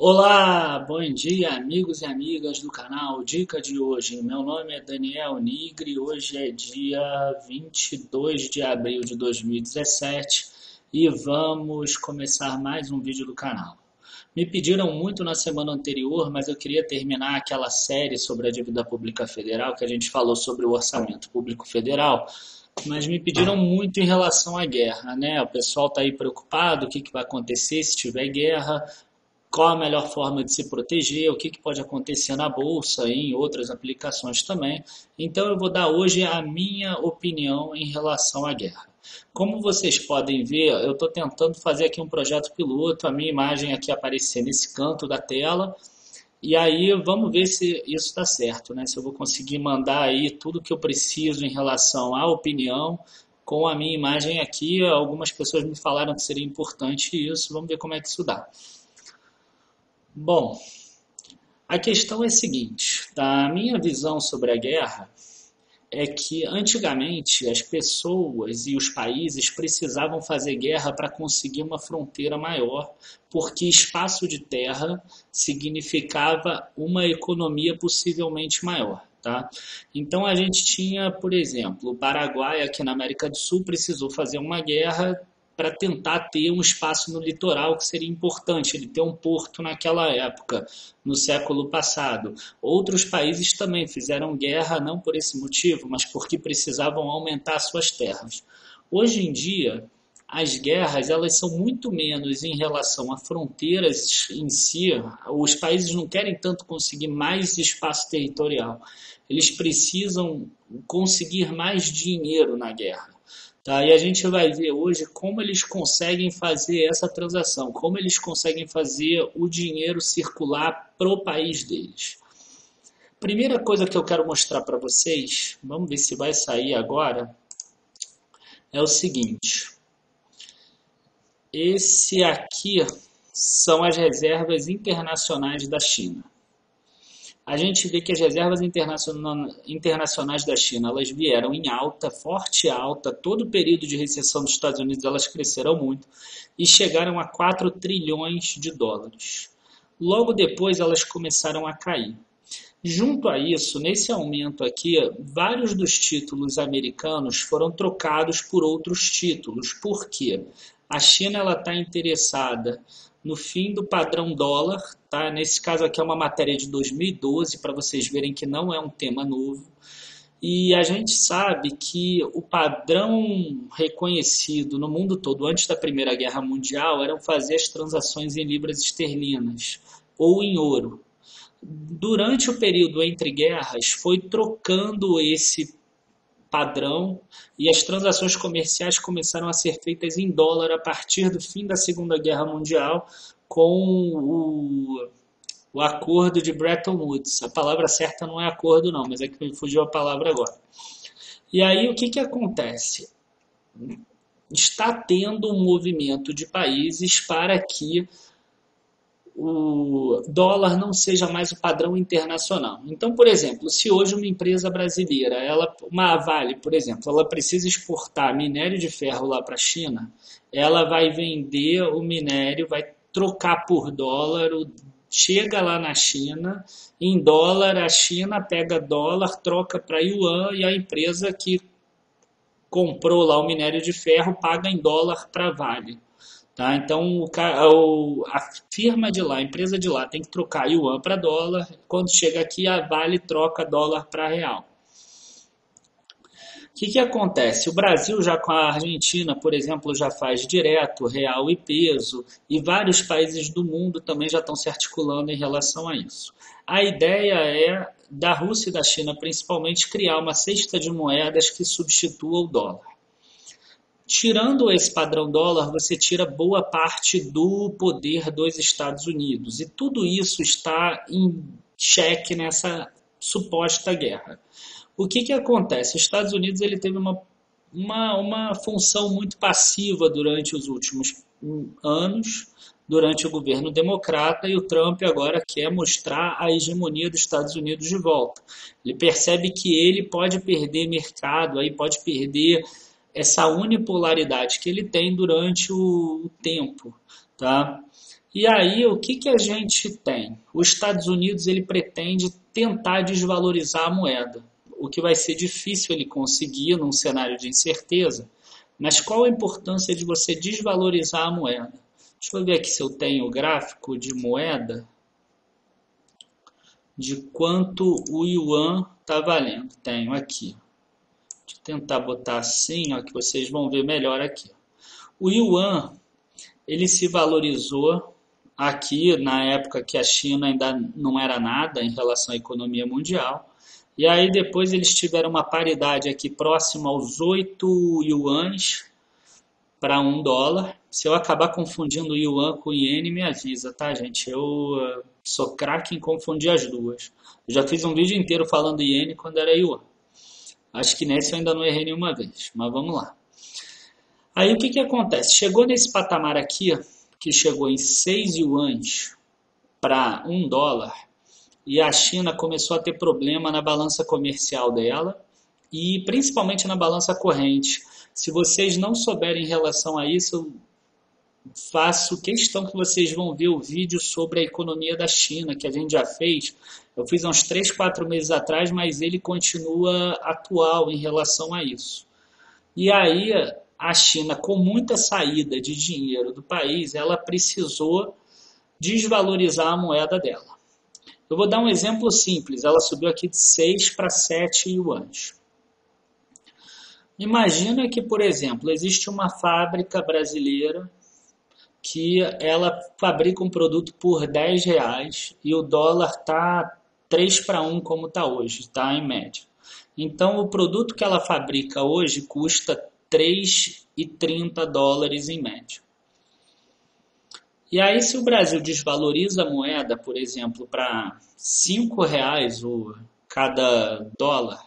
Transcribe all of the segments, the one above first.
Olá, bom dia, amigos e amigas do canal Dica de hoje. Meu nome é Daniel Nigri, hoje é dia 22 de abril de 2017 e vamos começar mais um vídeo do canal. Me pediram muito na semana anterior, mas eu queria terminar aquela série sobre a dívida pública federal, que a gente falou sobre o orçamento público federal, mas me pediram muito em relação à guerra, né? O pessoal está aí preocupado, o que vai acontecer se tiver guerra, qual a melhor forma de se proteger, o que pode acontecer na bolsa e em outras aplicações também. Então eu vou dar hoje a minha opinião em relação à guerra. Como vocês podem ver, eu estou tentando fazer aqui um projeto piloto, a minha imagem aqui aparecer nesse canto da tela, e aí vamos ver se isso está certo, né? Se eu vou conseguir mandar aí tudo que eu preciso em relação à opinião, com a minha imagem aqui. Algumas pessoas me falaram que seria importante isso, vamos ver como é que isso dá. Bom, a questão é a seguinte, tá? A minha visão sobre a guerra é que antigamente as pessoas e os países precisavam fazer guerra para conseguir uma fronteira maior, porque espaço de terra significava uma economia possivelmente maior. Tá? Então a gente tinha, por exemplo, o Paraguai aqui na América do Sul precisou fazer uma guerra para tentar ter um espaço no litoral que seria importante, ele ter um porto naquela época, no século passado. Outros países também fizeram guerra, não por esse motivo, mas porque precisavam aumentar suas terras. Hoje em dia, as guerras elas são muito menos em relação a fronteiras em si. Os países não querem tanto conseguir mais espaço territorial, eles precisam conseguir mais dinheiro na guerra. Tá, e a gente vai ver hoje como eles conseguem fazer essa transação, como eles conseguem fazer o dinheiro circular pro país deles. Primeira coisa que eu quero mostrar para vocês, vamos ver se vai sair agora, é o seguinte. Esse aqui são as reservas internacionais da China. A gente vê que as reservas internacionais da China elas vieram em alta, forte alta, todo o período de recessão dos Estados Unidos elas cresceram muito e chegaram a 4 trilhões de dólares. Logo depois elas começaram a cair. Junto a isso, nesse aumento aqui, vários dos títulos americanos foram trocados por outros títulos. Por quê? A China está interessada no fim do padrão dólar, tá? Nesse caso aqui é uma matéria de 2012, para vocês verem que não é um tema novo. E a gente sabe que o padrão reconhecido no mundo todo antes da Primeira Guerra Mundial eram fazer as transações em libras esterlinas ou em ouro. Durante o período entre guerras, foi trocando esse padrão e as transações comerciais começaram a ser feitas em dólar a partir do fim da Segunda Guerra Mundial com o acordo de Bretton Woods. A palavra certa não é acordo não, mas é que me fugiu a palavra agora. E aí o que acontece? Está tendo um movimento de países para que o dólar não seja mais o padrão internacional. Então, por exemplo, se hoje uma empresa brasileira, uma Vale, por exemplo, ela precisa exportar minério de ferro lá para a China, ela vai vender o minério, vai trocar por dólar, chega lá na China, em dólar, a China pega dólar, troca para yuan e a empresa que comprou lá o minério de ferro paga em dólar para a Vale. Tá? Então, a firma de lá, a empresa de lá tem que trocar yuan para dólar, quando chega aqui a Vale troca dólar para real. O que acontece? O Brasil já com a Argentina, por exemplo, já faz direto, real e peso, e vários países do mundo também já estão se articulando em relação a isso. A ideia é, da Rússia e da China principalmente, criar uma cesta de moedas que substitua o dólar. Tirando esse padrão dólar, você tira boa parte do poder dos Estados Unidos. E tudo isso está em xeque nessa suposta guerra. O que acontece? Os Estados Unidos ele teve uma função muito passiva durante os últimos anos, durante o governo democrata, e o Trump agora quer mostrar a hegemonia dos Estados Unidos de volta. Ele percebe que ele pode perder mercado, aí pode perder essa unipolaridade que ele tem durante o tempo, tá? E aí, o que a gente tem? Os Estados Unidos ele pretende tentar desvalorizar a moeda, o que vai ser difícil ele conseguir num cenário de incerteza. Mas qual a importância de você desvalorizar a moeda? Deixa eu ver aqui se eu tenho o gráfico de moeda, de quanto o yuan está valendo. Tenho aqui. Deixa eu tentar botar assim, ó, que vocês vão ver melhor aqui. O yuan, ele se valorizou aqui na época que a China ainda não era nada em relação à economia mundial. E aí depois eles tiveram uma paridade aqui próxima aos 8 yuans para $1. Se eu acabar confundindo o yuan com o iene, me avisa, tá, gente? Eu sou craque em confundir as duas. Eu já fiz um vídeo inteiro falando iene quando era yuan. Acho que nesse eu ainda não errei nenhuma vez, mas vamos lá. Aí o que acontece? Chegou nesse patamar aqui, que chegou em 6 yuans para $1, e a China começou a ter problema na balança comercial dela e principalmente na balança corrente. Se vocês não souberem em relação a isso, eu faço questão que vocês vão ver o vídeo sobre a economia da China, que a gente já fez. Eu fiz há uns 3, 4 meses atrás, mas ele continua atual em relação a isso. E aí, a China, com muita saída de dinheiro do país, ela precisou desvalorizar a moeda dela. Eu vou dar um exemplo simples. Ela subiu aqui de 6 para 7 yuans. Imagina que, por exemplo, existe uma fábrica brasileira que ela fabrica um produto por R$10 e o dólar está 3 para 1 como está hoje, está em média. Então, o produto que ela fabrica hoje custa $3,30 em média. E aí, se o Brasil desvaloriza a moeda, por exemplo, para R$5 cada dólar,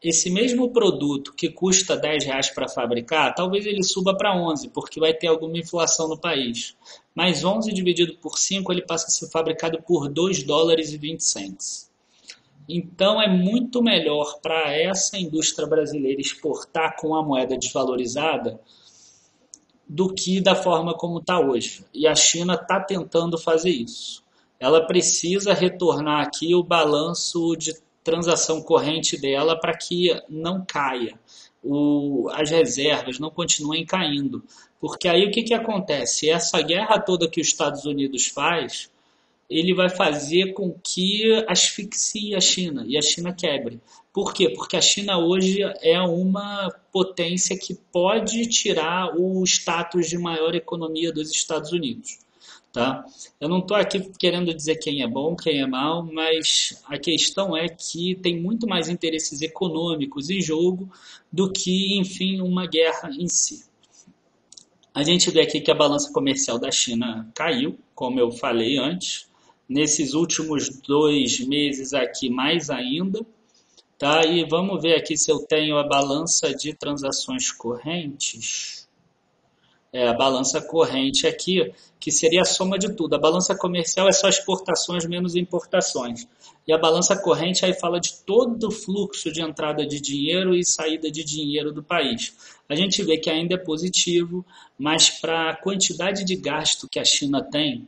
esse mesmo produto que custa R$10 para fabricar, talvez ele suba para 11, porque vai ter alguma inflação no país. Mas 11 dividido por 5, ele passa a ser fabricado por $2,20. Então é muito melhor para essa indústria brasileira exportar com a moeda desvalorizada do que da forma como está hoje. E a China está tentando fazer isso. Ela precisa retornar aqui o balanço de transação corrente dela para que não caia, as reservas não continuem caindo. Porque aí o que acontece? Essa guerra toda que os Estados Unidos faz, ele vai fazer com que asfixie a China e a China quebre. Por quê? Porque a China hoje é uma potência que pode tirar o status de maior economia dos Estados Unidos. Tá? Eu não estou aqui querendo dizer quem é bom, quem é mal, mas a questão é que tem muito mais interesses econômicos em jogo do que, enfim, uma guerra em si. A gente vê aqui que a balança comercial da China caiu, como eu falei antes, nesses últimos 2 meses aqui mais ainda, tá? E vamos ver aqui se eu tenho a balança de transações correntes. A balança corrente aqui, que seria a soma de tudo. A balança comercial é só exportações menos importações. E a balança corrente aí fala de todo o fluxo de entrada de dinheiro e saída de dinheiro do país. A gente vê que ainda é positivo, mas para a quantidade de gasto que a China tem,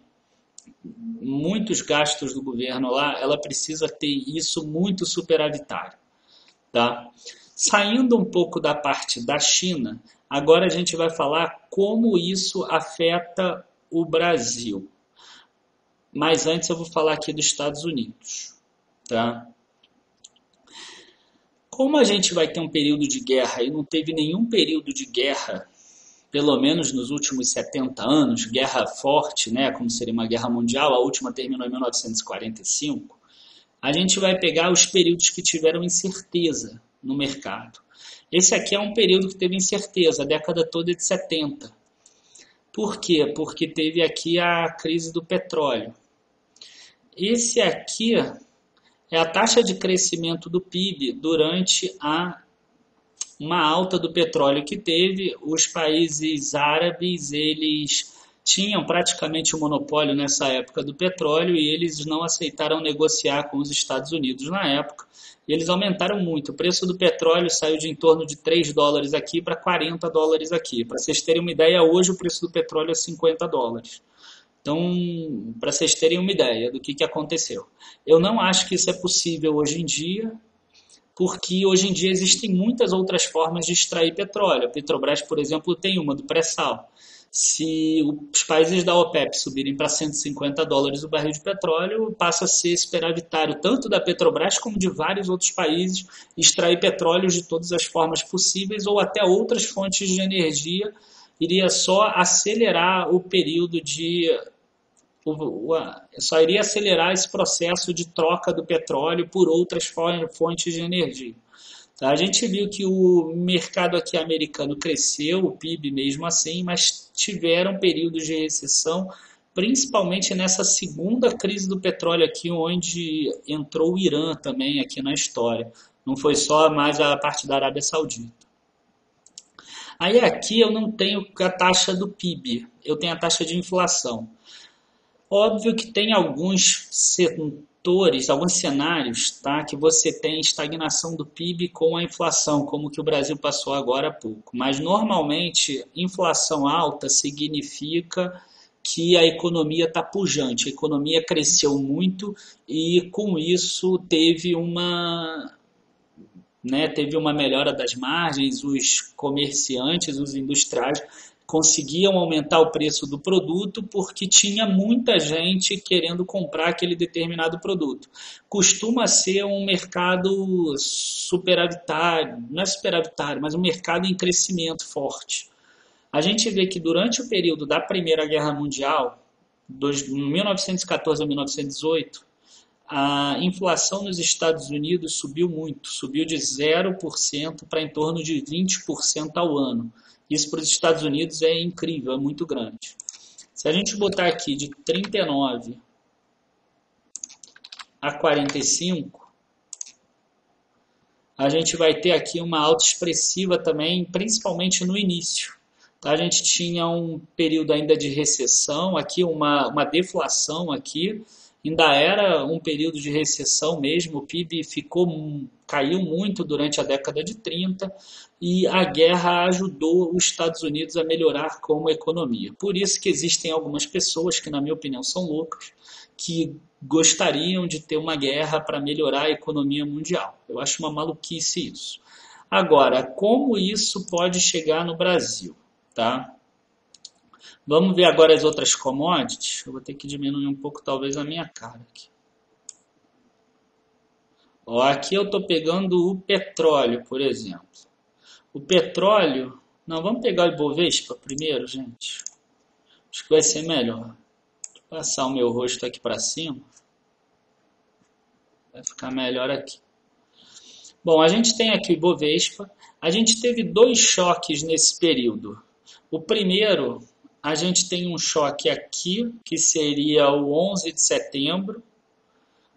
muitos gastos do governo lá, ela precisa ter isso muito superavitário. Tá? Saindo um pouco da parte da China, agora a gente vai falar como isso afeta o Brasil. Mas antes eu vou falar aqui dos Estados Unidos. Tá? Como a gente vai ter um período de guerra e não teve nenhum período de guerra, pelo menos nos últimos 70 anos, guerra forte, né, como seria uma guerra mundial, a última terminou em 1945, a gente vai pegar os períodos que tiveram incerteza no mercado. Esse aqui é um período que teve incerteza, a década toda é de 70. Por quê? Porque teve aqui a crise do petróleo. Esse aqui é a taxa de crescimento do PIB durante uma alta do petróleo que teve. Os países árabes, eles tinham praticamente o monopólio nessa época do petróleo e eles não aceitaram negociar com os Estados Unidos na época. E eles aumentaram muito. O preço do petróleo saiu de em torno de $3 aqui para $40 aqui. Para vocês terem uma ideia, hoje o preço do petróleo é $50. Então, para vocês terem uma ideia do que aconteceu. Eu não acho que isso é possível hoje em dia, porque hoje em dia existem muitas outras formas de extrair petróleo. A Petrobras, por exemplo, tem uma do pré-sal. Se os países da OPEP subirem para $150 o barril de petróleo, passa a ser superavitário tanto da Petrobras como de vários outros países extrair petróleo de todas as formas possíveis ou até outras fontes de energia. Iria só acelerar o período de só iria acelerar esse processo de troca do petróleo por outras fontes de energia. Tá? A gente viu que o mercado aqui americano cresceu, o PIB mesmo assim, mas tiveram períodos de recessão, principalmente nessa segunda crise do petróleo aqui, onde entrou o Irã também aqui na história. Não foi só mais a parte da Arábia Saudita. Aí aqui eu não tenho a taxa do PIB, eu tenho a taxa de inflação. Óbvio que tem alguns setores, alguns cenários, tá, que você tem estagnação do PIB com a inflação, como que o Brasil passou agora há pouco. Mas normalmente, inflação alta significa que a economia está pujante, a economia cresceu muito e com isso teve uma melhora das margens, os comerciantes, os industriais conseguiam aumentar o preço do produto porque tinha muita gente querendo comprar aquele determinado produto. Costuma ser um mercado superavitário, não é superavitário, mas um mercado em crescimento forte. A gente vê que durante o período da Primeira Guerra Mundial, de 1914 a 1918, a inflação nos Estados Unidos subiu muito, subiu de 0% para em torno de 20% ao ano. Isso para os Estados Unidos é incrível, é muito grande. Se a gente botar aqui de 39 a 45, a gente vai ter aqui uma alta expressiva também, principalmente no início. Tá? A gente tinha um período ainda de recessão, aqui uma deflação aqui, ainda era um período de recessão mesmo, o PIB caiu muito durante a década de 30 e a guerra ajudou os Estados Unidos a melhorar como economia. Por isso que existem algumas pessoas que, na minha opinião, são loucas, que gostariam de ter uma guerra para melhorar a economia mundial. Eu acho uma maluquice isso. Agora, como isso pode chegar no Brasil? Tá? Vamos ver agora as outras commodities. Eu vou ter que diminuir um pouco talvez a minha cara aqui. Ó, aqui eu estou pegando o petróleo, por exemplo. O petróleo... Não, vamos pegar o Ibovespa primeiro, gente. Acho que vai ser melhor. Vou passar o meu rosto aqui para cima. Vai ficar melhor aqui. Bom, a gente tem aqui o Ibovespa. A gente teve dois choques nesse período. O primeiro... A gente tem um choque aqui, que seria o 11 de setembro.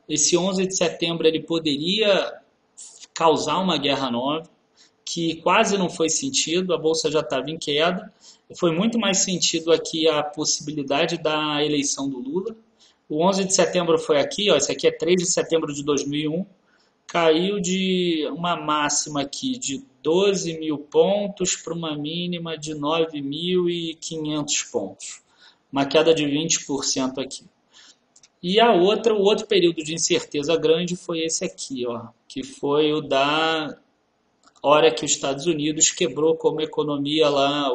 Esse 11 de setembro ele poderia causar uma guerra nova, que quase não foi sentido, a Bolsa já estava em queda. Foi muito mais sentido aqui a possibilidade da eleição do Lula. O 11 de setembro foi aqui, ó, esse aqui é 3 de setembro de 2001. Caiu de uma máxima aqui de 12 mil pontos para uma mínima de 9.500 pontos. Uma queda de 20% aqui. E o outro período de incerteza grande foi esse aqui, ó, que foi o da hora que os Estados Unidos quebrou como economia lá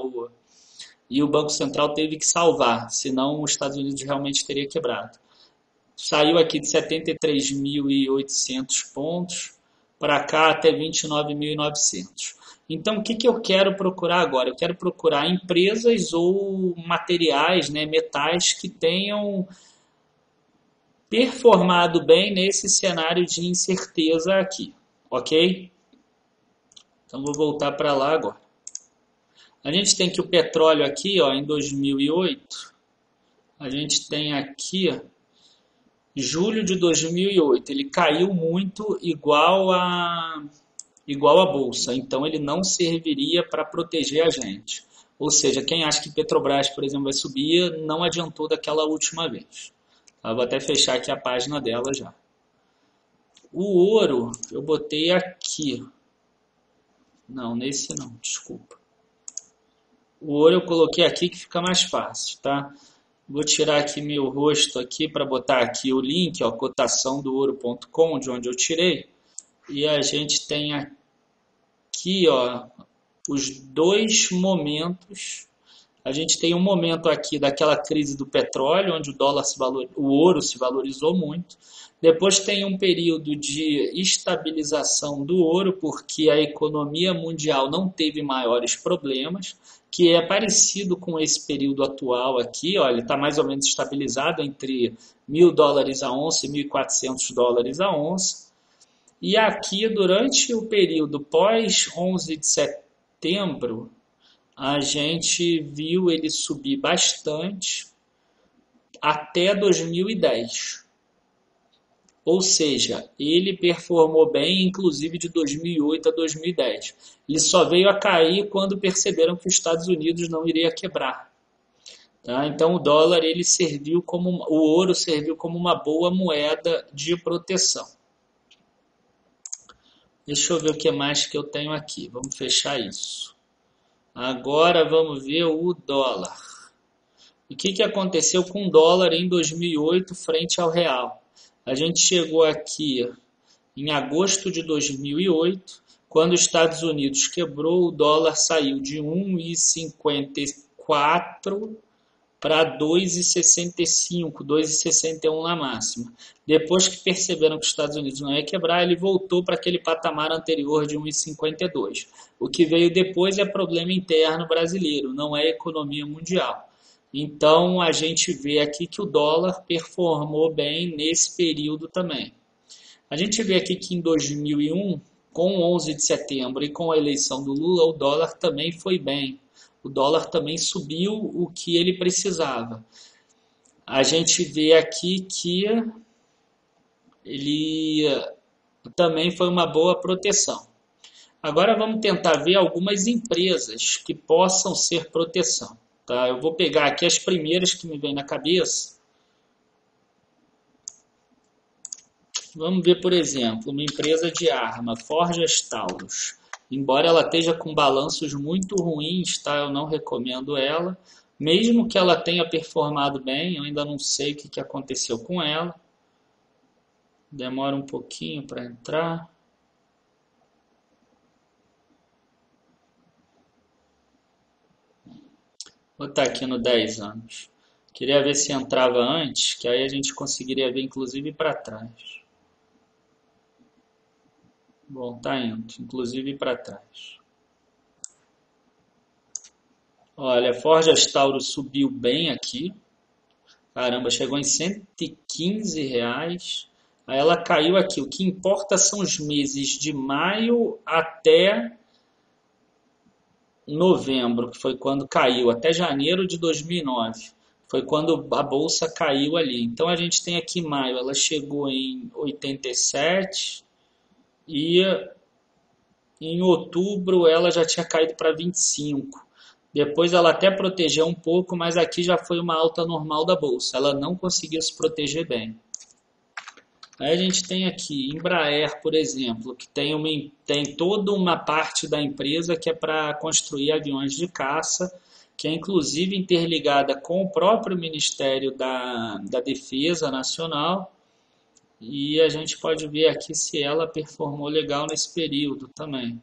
e o Banco Central teve que salvar, senão os Estados Unidos realmente teria quebrado. Saiu aqui de 73.800 pontos para cá até 29.900. Então, o que eu quero procurar agora? Eu quero procurar empresas ou materiais, né, metais que tenham performado bem nesse cenário de incerteza aqui, ok? Então, vou voltar para lá agora. A gente tem que o petróleo aqui, ó, em 2008, a gente tem aqui... Julho de 2008, ele caiu muito igual a Bolsa, então ele não serviria para proteger a gente. Ou seja, quem acha que Petrobras, por exemplo, vai subir, não adiantou daquela última vez. Eu vou até fechar aqui a página dela já. O ouro, eu botei aqui. Não, nesse não, desculpa. O ouro eu coloquei aqui que fica mais fácil, tá? Vou tirar aqui meu rosto aqui para botar aqui o link, ó, cotação do ouro.com, de onde eu tirei. E a gente tem aqui, ó, os dois momentos. A gente tem um momento aqui daquela crise do petróleo, onde o ouro se valorizou muito. Depois tem um período de estabilização do ouro, porque a economia mundial não teve maiores problemas, que é parecido com esse período atual aqui. Ó, ele está mais ou menos estabilizado entre $1.000 a onça e $1.400 a onça. E aqui, durante o período pós 11 de setembro, a gente viu ele subir bastante até 2010. Ou seja, ele performou bem, inclusive de 2008 a 2010. Ele só veio a cair quando perceberam que os Estados Unidos não iria quebrar. Tá? Então o ouro serviu como uma boa moeda de proteção. Deixa eu ver o que mais que eu tenho aqui. Vamos fechar isso. Agora vamos ver o dólar. O que aconteceu com o dólar em 2008 frente ao real? A gente chegou aqui em agosto de 2008, quando os Estados Unidos quebrou, o dólar saiu de 1,54 para 2,65, 2,61 na máxima. Depois que perceberam que os Estados Unidos não ia quebrar, ele voltou para aquele patamar anterior de 1,52. O que veio depois é problema interno brasileiro, não é economia mundial. Então a gente vê aqui que o dólar performou bem nesse período também. A gente vê aqui que em 2001, com 11 de setembro e com a eleição do Lula, o dólar também foi bem. O dólar também subiu o que ele precisava. A gente vê aqui que ele também foi uma boa proteção. Agora vamos tentar ver algumas empresas que possam ser proteção. Tá? Eu vou pegar aqui as primeiras que me vêm na cabeça. Vamos ver, por exemplo, uma empresa de arma, Forjas Taurus. Embora ela esteja com balanços muito ruins, tá? Eu não recomendo ela. Mesmo que ela tenha performado bem, eu ainda não sei o que aconteceu com ela. Demora um pouquinho para entrar. Vou botar aqui no 10 anos. Queria ver se entrava antes, que aí a gente conseguiria ver inclusive para trás. Bom, tá indo, inclusive para trás. Olha, a Forjas Taurus subiu bem aqui. Caramba, chegou em R$ 115. Aí ela caiu aqui. O que importa são os meses de maio até novembro, que foi quando caiu, até janeiro de 2009. Foi quando a bolsa caiu ali. Então a gente tem aqui maio, ela chegou em 87 e em outubro ela já tinha caído para 25. Depois ela até protegeu um pouco, mas aqui já foi uma alta normal da bolsa. Ela não conseguiu se proteger bem. Aí a gente tem aqui Embraer, por exemplo, que tem toda uma parte da empresa que é para construir aviões de caça, que é inclusive interligada com o próprio Ministério da Defesa Nacional. E a gente pode ver aqui se ela performou legal nesse período também.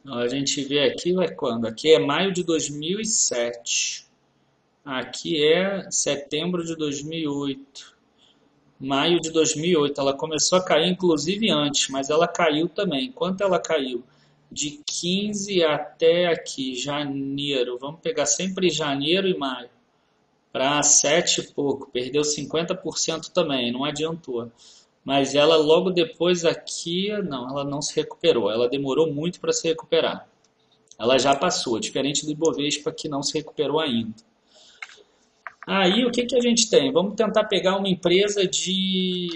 A gente vê aqui, vai quando? Aqui é maio de 2007. Aqui é setembro de 2008. Maio de 2008. Ela começou a cair, inclusive antes, mas ela caiu também. Quanto ela caiu? De 15 até aqui, janeiro. Vamos pegar sempre janeiro e maio. Para 7 e pouco. Perdeu 50% também, não adiantou. Mas ela logo depois aqui, não, ela não se recuperou. Ela demorou muito para se recuperar. Ela já passou, diferente do Ibovespa que não se recuperou ainda. Aí o que a gente tem? Vamos tentar pegar uma empresa de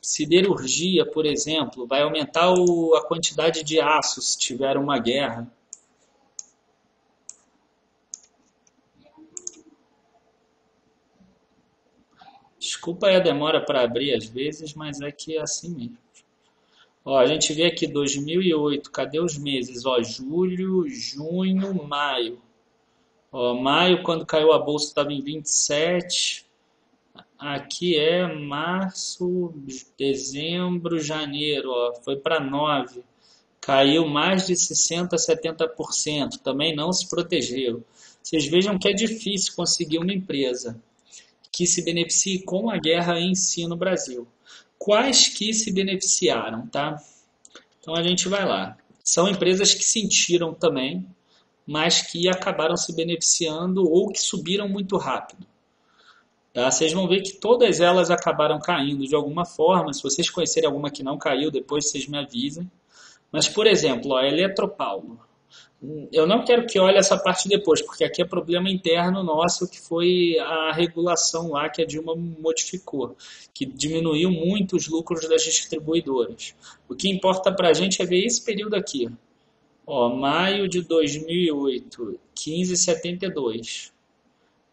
siderurgia, por exemplo. Vai aumentar a quantidade de aço se tiver uma guerra. Desculpa aí a demora para abrir às vezes, mas é que é assim mesmo. Ó, a gente vê aqui 2008, cadê os meses? Ó, julho, junho, maio. Ó, maio, quando caiu a bolsa, estava em 27. Aqui é março, dezembro, janeiro, ó, foi para 9. Caiu mais de 60%, 70%. Também não se protegeu. Vocês vejam que é difícil conseguir uma empresa que se beneficie com a guerra em si no Brasil. Quais que se beneficiaram, tá? Então a gente vai lá. São empresas que sentiram também, mas que acabaram se beneficiando ou que subiram muito rápido. Tá? Vocês vão ver que todas elas acabaram caindo de alguma forma. Se vocês conhecerem alguma que não caiu, depois vocês me avisem. Mas, por exemplo, a Eletropaulo. Eu não quero que olhe essa parte depois, porque aqui é problema interno nosso, que foi a regulação lá que a Dilma modificou, que diminuiu muito os lucros das distribuidoras. O que importa para a gente é ver esse período aqui. Ó, maio de 2008, 15,72.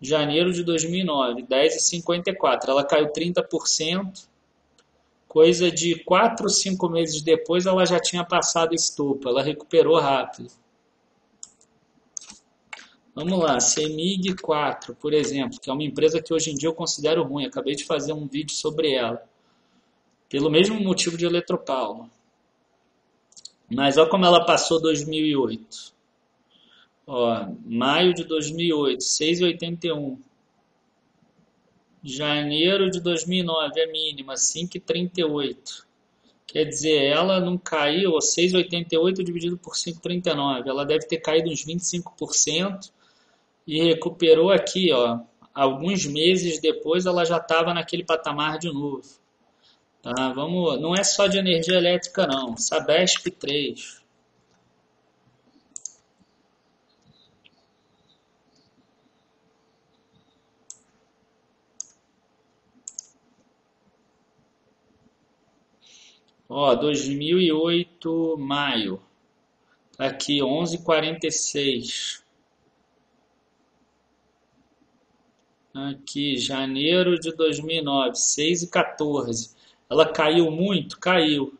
Janeiro de 2009, 10,54. Ela caiu 30%. Coisa de 4, 5 meses depois, ela já tinha passado esse topo. Ela recuperou rápido. Vamos lá, CEMIG 4, por exemplo, que é uma empresa que hoje em dia eu considero ruim. Acabei de fazer um vídeo sobre ela. Pelo mesmo motivo de Eletropaulo. Mas olha como ela passou 2008. Ó, maio de 2008, 6,81. Janeiro de 2009, é mínima, 5,38. Quer dizer, ela não caiu, 6,88 dividido por 5,39. Ela deve ter caído uns 25% e recuperou aqui, ó. Alguns meses depois ela já estava naquele patamar de novo. Tá, vamos, não é só de energia elétrica não, Sabesp 3. Ó, 2008, maio. Tá aqui, 11,46. Aqui, janeiro de 2009, 6,14. Ela caiu muito? Caiu.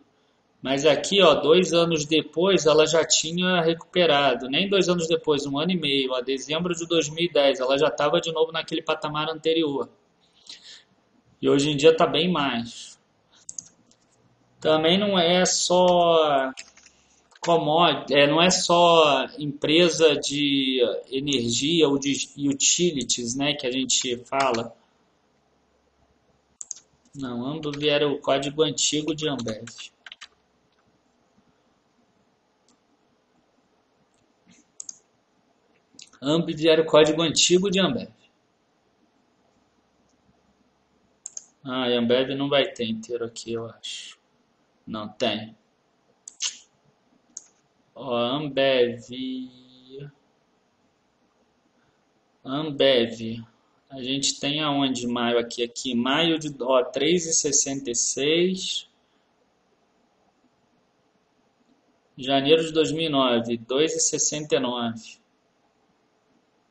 Mas aqui, ó, 2 anos depois, ela já tinha recuperado. Nem 2 anos depois, 1 ano e meio. Ó, dezembro de 2010, ela já estava de novo naquele patamar anterior. E hoje em dia está bem mais. Também não é só não é só empresa de energia ou de utilities, né, que a gente fala. Não, ambos vieram o código antigo de Ambev. Ambos vieram o código antigo de Ambev. Ah, e Ambev não vai ter inteiro aqui, eu acho. Não tem. Ó, Ambev. A gente tem aonde maio aqui? Aqui, maio de 3,66. Janeiro de 2009, 2,69.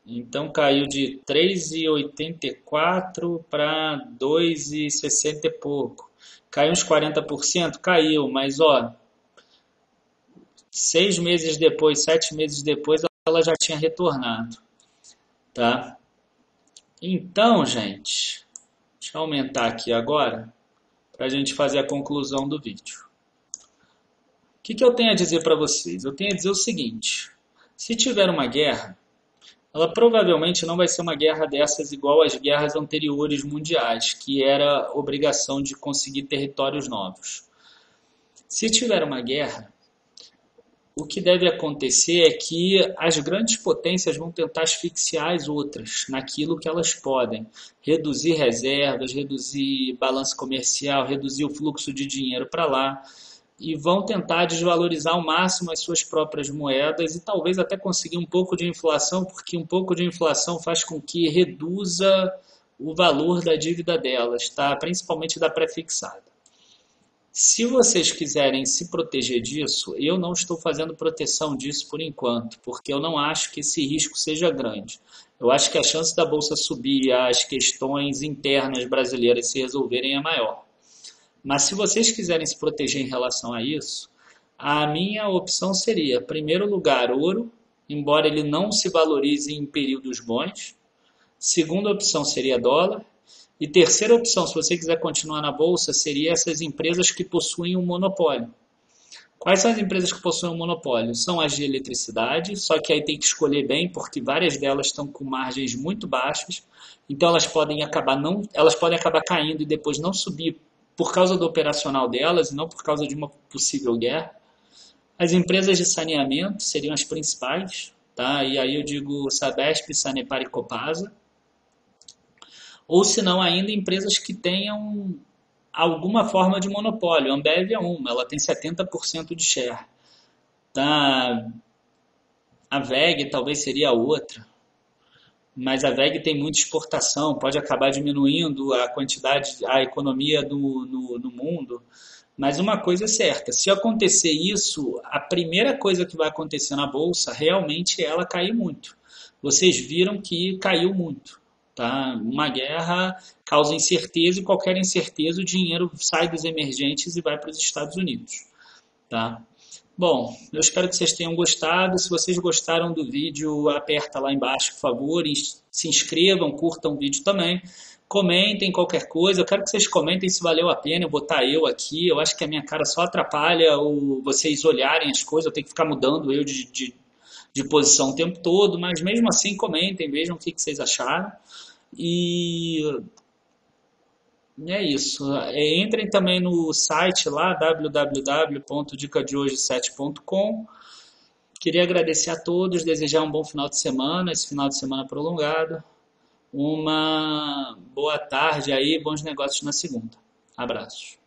Então caiu de 3,84 para 2,60 e pouco. Caiu uns 40%? Caiu, mas ó, 6 meses depois, 7 meses depois, ela já tinha retornado, tá? Então, gente, deixa eu aumentar aqui agora para a gente fazer a conclusão do vídeo. O que eu tenho a dizer para vocês? Eu tenho a dizer o seguinte: se tiver uma guerra, ela provavelmente não vai ser uma guerra dessas igual às guerras anteriores mundiais, que era obrigação de conseguir territórios novos. Se tiver uma guerra, o que deve acontecer é que as grandes potências vão tentar asfixiar as outras naquilo que elas podem. Reduzir reservas, reduzir balanço comercial, reduzir o fluxo de dinheiro para lá. E vão tentar desvalorizar ao máximo as suas próprias moedas e talvez até conseguir um pouco de inflação, porque um pouco de inflação faz com que reduza o valor da dívida delas, tá? Principalmente da pré-fixada. Se vocês quiserem se proteger disso, eu não estou fazendo proteção disso por enquanto, porque eu não acho que esse risco seja grande. Eu acho que a chance da bolsa subir e as questões internas brasileiras se resolverem é maior. Mas se vocês quiserem se proteger em relação a isso, a minha opção seria, em primeiro lugar, ouro, embora ele não se valorize em períodos bons. Segunda opção seria dólar. E terceira opção, se você quiser continuar na bolsa, seria essas empresas que possuem um monopólio. Quais são as empresas que possuem um monopólio? São as de eletricidade, só que aí tem que escolher bem, porque várias delas estão com margens muito baixas, então elas podem acabar caindo e depois não subir por causa do operacional delas e não por causa de uma possível guerra. As empresas de saneamento seriam as principais, tá? E aí eu digo Sabesp, Sanepar e Copasa. Ou se não, ainda empresas que tenham alguma forma de monopólio. A Ambev é uma, ela tem 70% de share. Tá? A WEG talvez seria outra, mas a WEG tem muita exportação, pode acabar diminuindo a quantidade, a economia no mundo. Mas uma coisa é certa, se acontecer isso, a primeira coisa que vai acontecer na bolsa realmente é ela cair muito. Vocês viram que caiu muito. Tá? Uma guerra causa incerteza e qualquer incerteza o dinheiro sai dos emergentes e vai para os Estados Unidos. Tá? Bom, eu espero que vocês tenham gostado. Se vocês gostaram do vídeo, aperta lá embaixo, por favor, e se inscrevam, curtam o vídeo também. Comentem qualquer coisa. Eu quero que vocês comentem se valeu a pena eu botar eu aqui. Eu acho que a minha cara só atrapalha vocês olharem as coisas. Eu tenho que ficar mudando eu de posição o tempo todo, mas mesmo assim comentem, vejam o que vocês acharam. E é isso. Entrem também no site lá, www.dicadehoje7.com. Queria agradecer a todos, desejar um bom final de semana, esse final de semana prolongado. Uma boa tarde aí, bons negócios na segunda. Abraços.